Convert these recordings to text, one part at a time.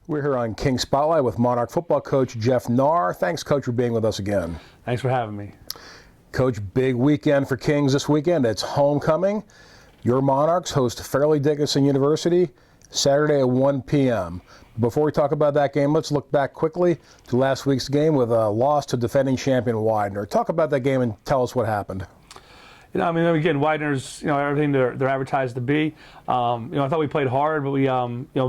We're here on King Spotlight with Monarch football coach Jeff Knarr. Thanks, Coach, for being with us again. Thanks for having me. Coach, big weekend for Kings this weekend. It's homecoming. Your Monarchs host Fairleigh Dickinson University Saturday at 1 p.m. Before we talk about that game, let's look back quickly to last week's game with a loss to defending champion Widener. Talk about that game and tell us what happened. Again, Widener's, everything they're advertised to be. I thought we played hard, but we,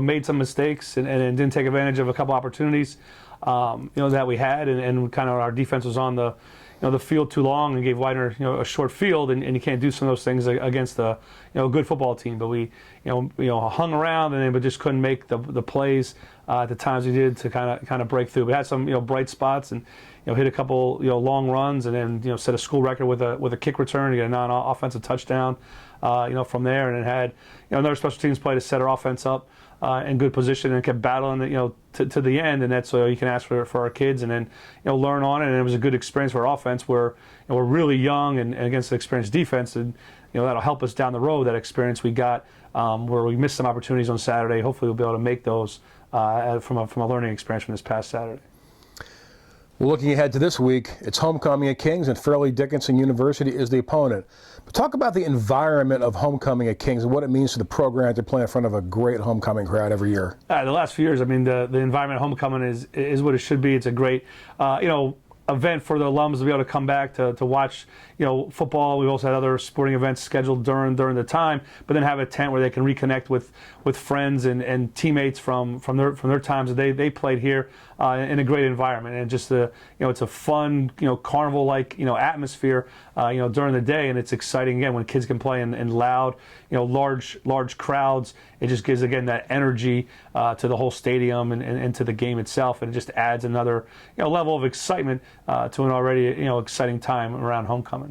made some mistakes and didn't take advantage of a couple opportunities, that we had, and kind of our defense was on the field too long and gave Widener, a short field, and you can't do some of those things against a good football team. But we, hung around but just couldn't make the plays at the times we did to kind of break through. We had some, bright spots and, hit a couple, long runs, and then, set a school record with a kick return to get a non-offensive touchdown, from there, and it had, another special teams play to set our offense up in good position and kept battling, to the end, and that's you can ask for our kids, and then, learn on it, and it was a good experience for our offense where we're really young and against an experienced defense, and that'll help us down the road, that experience we got where we missed some opportunities on Saturday. Hopefully we'll be able to make those from a learning experience from this past Saturday. Well, looking ahead to this week, it's homecoming at Kings, and Fairleigh Dickinson University is the opponent. But talk about the environment of homecoming at Kings and what it means to the program to play in front of a great homecoming crowd every year. The last few years, the environment of homecoming is what it should be. It's a great, event for the alums to be able to come back to watch, football. We've also had other sporting events scheduled during the time, but then have a tent where they can reconnect with friends and teammates from their times that they played here in a great environment, and just it's a fun, carnival-like, atmosphere, during the day, and it's exciting again when kids can play in loud, large crowds. It just gives again that energy to the whole stadium and to the game itself, and it just adds another level of excitement to an already exciting time around homecoming.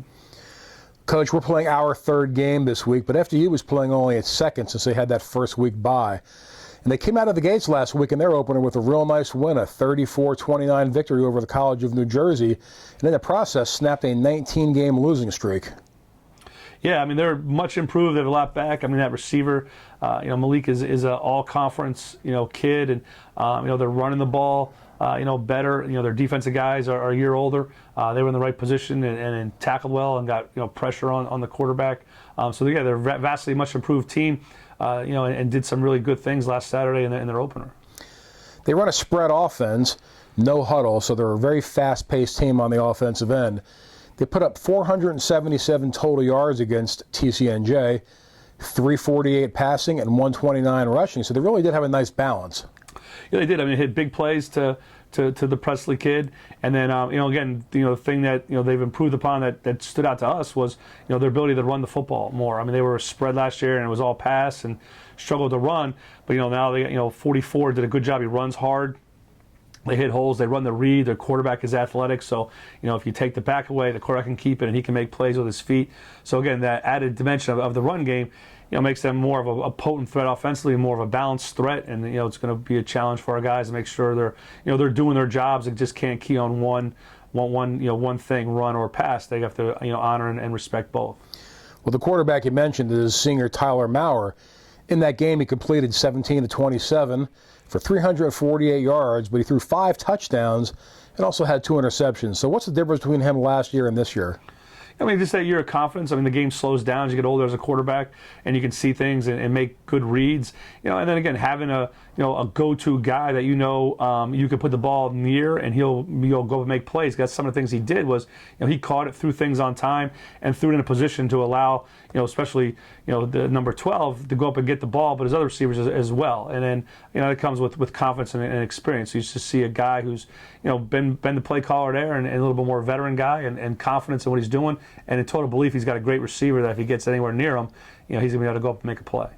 Coach, we're playing our third game this week, but FDU was playing only its second since they had that first week bye. And they came out of the gates last week in their opener with a real nice win, a 34-29 victory over the College of New Jersey, and in the process snapped a 19-game losing streak. Yeah, they're much improved. They're a lot back. That receiver, Malik is an all-conference, kid, and they're running the ball, better. Their defensive guys are a year older. They were in the right position and tackled well and got pressure on the quarterback. They're a vastly much improved team, and did some really good things last Saturday in their opener. They run a spread offense, no huddle, so they're a very fast-paced team on the offensive end. They put up 477 total yards against TCNJ, 348 passing and 129 rushing, so they really did have a nice balance. Yeah, they did. They hit big plays to the Presley kid, and then again, the thing that they've improved upon that stood out to us was their ability to run the football more. They were a spread last year and it was all pass and struggled to run, but now they 44 did a good job. He runs hard. They hit holes, they run the read, their quarterback is athletic, so if you take the back away, the quarterback can keep it and he can make plays with his feet. So again, that added dimension of the run game, makes them more of a potent threat offensively, more of a balanced threat, and it's going to be a challenge for our guys to make sure they're doing their jobs and just can't key on one thing, run or pass. They have to honor and respect both. Well, the quarterback you mentioned is senior Tyler Maurer. In that game, he completed 17 to 27 for 348 yards, but he threw 5 touchdowns and also had 2 interceptions. So what's the difference between him last year and this year? Just that year of confidence. The game slows down as you get older as a quarterback, and you can see things and make good reads. And then again, having a go-to guy that you can put the ball near and he'll go and make plays. That's some of the things he did was he caught it, threw things on time, and threw it in a position to allow especially the number 12 to go up and get the ball, but his other receivers as well. And then it comes with confidence and experience. You just see a guy who's been the play caller there and a little bit more veteran guy and confidence in what he's doing, and in total belief he's got a great receiver that if he gets anywhere near him, he's going to be able to go up and make a play.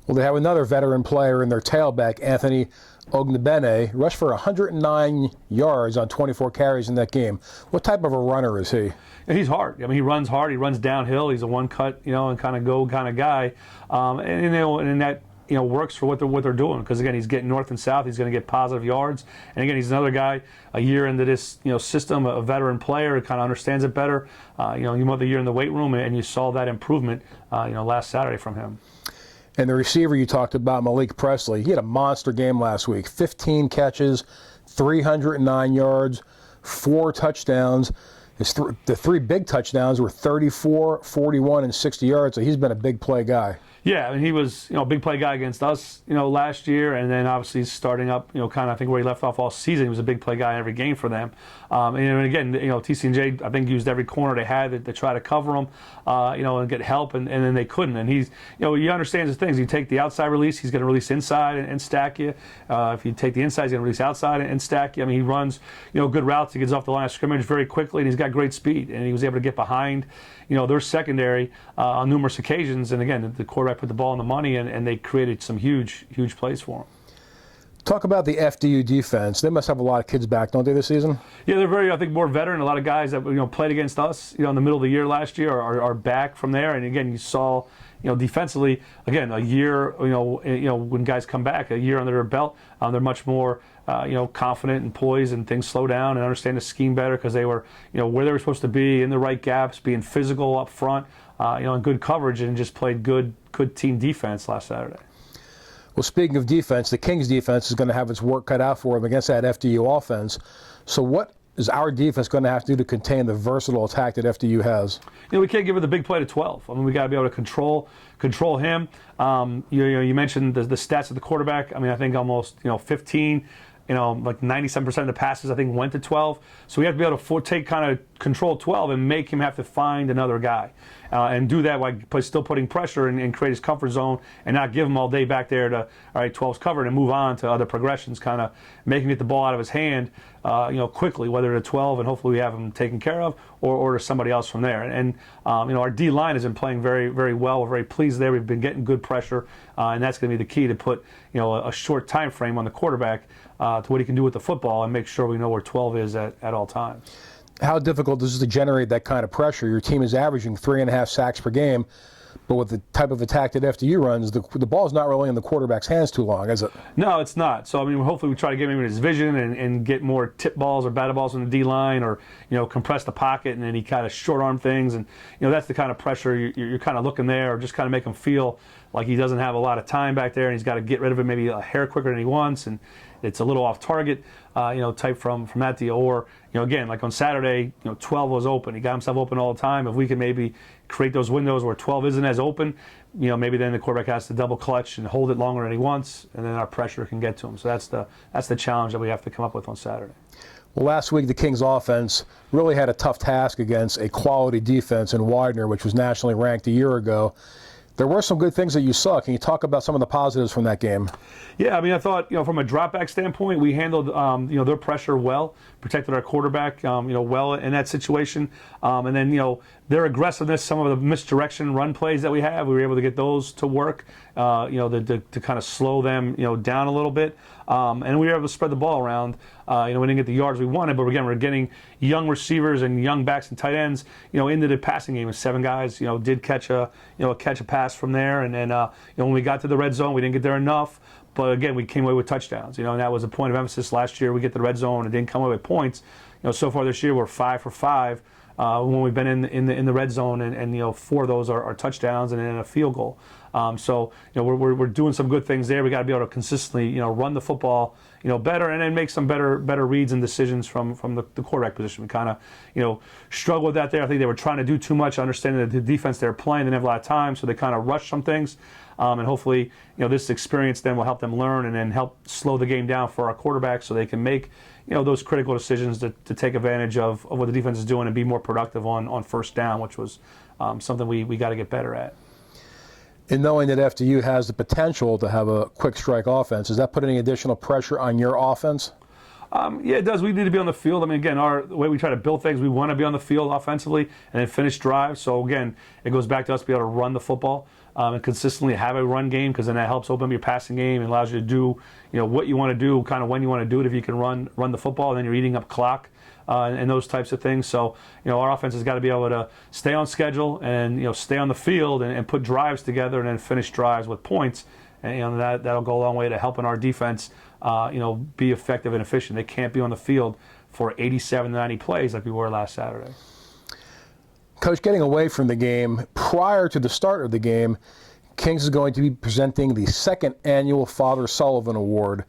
Well, they have another veteran player in their tailback, Anthony Oakna, rushed for 109 yards on 24 carries in that game. What type of a runner is he? He's hard. He runs hard. He runs downhill. He's a one-cut, and kind of go kind of guy. And that works for what they're doing, because again, he's getting north and south. He's going to get positive yards, and again, he's another guy a year into this system, a veteran player who kind of understands it better. You went the year in the weight room, and you saw that improvement last Saturday from him. And the receiver you talked about, Malik Presley, he had a monster game last week. 15 catches, 309 yards, 4 touchdowns. The 3 big touchdowns were 34, 41, and 60 yards, so he's been a big play guy. Yeah, I mean, he was, a big play guy against us, last year, and then obviously starting up, kind of I think where he left off all season. He was a big play guy in every game for them. And again, TC&J, I think, used every corner they had to try to cover him, and get help, and then they couldn't. And he's, he understands the things. You take the outside release, he's going to release inside and stack you. If you take the inside, he's going to release outside and stack you. I mean, he runs, good routes. He gets off the line of scrimmage very quickly, and he's got great speed. And he was able to get behind, their secondary on numerous occasions. And again, the quarterback put the ball in the money, and they created some huge plays for him. Talk about the FDU defense. They must have a lot of kids back, don't they, this season? Yeah, they're very, I think, more veteran. A lot of guys that played against us, in the middle of the year last year are back from there. And again, you saw, defensively, again, a year, when guys come back, a year under their belt, they're much more, confident and poised, and things slow down and understand the scheme better because they were, where they were supposed to be, in the right gaps, being physical up front, and good coverage, and just played good team defense last Saturday. Well, speaking of defense, the Kings defense is going to have its work cut out for them against that FDU offense. So what is our defense going to have to do to contain the versatile attack that FDU has? We can't give it the big play to 12. I mean, we got to be able to control him. You mentioned the stats of the quarterback. I mean, I think almost 15. Like 97% of the passes, I think, went to 12. So we have to be able to take kind of control 12 and make him have to find another guy. And do that while still putting pressure and create his comfort zone, and not give him all day back there to, all right, 12's covered, and move on to other progressions, kind of making get the ball out of his hand, quickly, whether to 12, and hopefully we have him taken care of, or to somebody else from there. And our D-line has been playing very, very well. We're very pleased there. We've been getting good pressure, and that's going to be the key to put, a short time frame on the quarterback to what he can do with the football, and make sure we know where 12 is at all times. How difficult is it to generate that kind of pressure? Your team is averaging 3.5 sacks per game, but with the type of attack that FDU runs, the ball's not really in the quarterback's hands too long, is it? No, it's not. So, I mean, hopefully we try to get him in his vision and get more tip balls or batted balls on the D-line, or, compress the pocket, and then he kind of short-arm things. And, that's the kind of pressure you're kind of looking there, or just kind of make him feel like he doesn't have a lot of time back there, and he's got to get rid of it maybe a hair quicker than he wants, and it's a little off target, type from that deal. Or, again, like on Saturday, 12 was open. He got himself open all the time. If we can maybe create those windows where 12 isn't as open, maybe then the quarterback has to double clutch and hold it longer than he wants, and then our pressure can get to him. So that's the challenge that we have to come up with on Saturday. Well, last week the Kings offense really had a tough task against a quality defense in Widener, which was nationally ranked a year ago. There were some good things that you saw. Can you talk about some of the positives from that game? Yeah, I mean, I thought, from a drop-back standpoint, we handled, their pressure well, protected our quarterback, well in that situation. And then, their aggressiveness, some of the misdirection run plays that we have, we were able to get those to work, to kind of slow them, down a little bit. And we were able to spread the ball around. We didn't get the yards we wanted, but again, we're getting young receivers and young backs and tight ends, into the passing game. 7 guys, did catch a pass from there. And then, when we got to the red zone, we didn't get there enough. But again, we came away with touchdowns. And that was a point of emphasis last year. We get to the red zone and didn't come away with points. So far this year, we're 5 for 5 when we've been in the red zone, and 4 of those are touchdowns and then a field goal. So we're doing some good things there. We got to be able to consistently run the football better, and then make some better reads and decisions from the quarterback position. We kind of struggled with that there. I think they were trying to do too much, understanding that the defense they were playing didn't have a lot of time, so they kind of rushed some things. And hopefully this experience then will help them learn, and then help slow the game down for our quarterbacks, so they can make those critical decisions to take advantage of what the defense is doing and be more productive on first down, which was something we got to get better at. And knowing that FDU has the potential to have a quick strike offense, does that put any additional pressure on your offense? Yeah, it does. We need to be on the field. I mean, again, the way we try to build things, we want to be on the field offensively and then finish drives. So, again, it goes back to us being able to run the football and consistently have a run game, because then that helps open up your passing game and allows you to do, what you want to do, kind of when you want to do it. If you can run the football, and then you're eating up clock and those types of things. So, our offense has got to be able to stay on schedule and, stay on the field and put drives together and then finish drives with points. And that'll go a long way to helping our defense, be effective and efficient. They can't be on the field for 87 to 90 plays like we were last Saturday. Coach, getting away from the game, prior to the start of the game, Kings is going to be presenting the second annual Father Sullivan Award.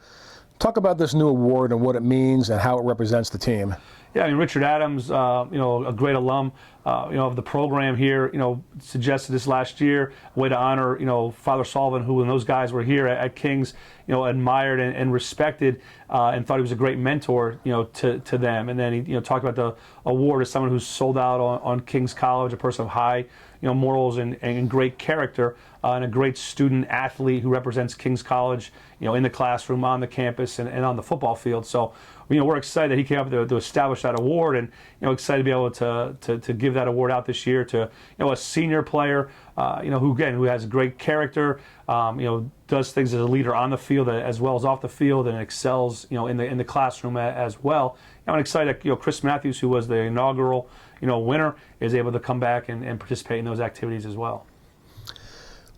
Talk about this new award and what it means and how it represents the team. Yeah, I mean, Richard Adams, a great alum, of the program here, suggested this last year, a way to honor, Father Sullivan, who when those guys were here at Kings, admired and respected, and thought he was a great mentor, to them. And then he, talked about the award as someone who's sold out on Kings College, a person of high, morals and great character, and a great student athlete who represents Kings College, in the classroom, on the campus, and on the football field. So, we're excited that he came up to establish that award, and excited to be able to give that award out this year to a senior player, who has great character, does things as a leader on the field as well as off the field, and excels in the classroom as well. And I'm excited that Chris Matthews, who was the inaugural winner, is able to come back and participate in those activities as well.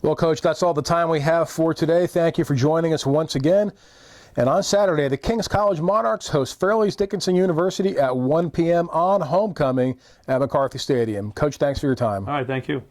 Well, Coach, that's all the time we have for today. Thank you for joining us once again. And on Saturday, the Kings College Monarchs host Fairleigh Dickinson University at 1 p.m. on homecoming at McCarthy Stadium. Coach, thanks for your time. All right, thank you.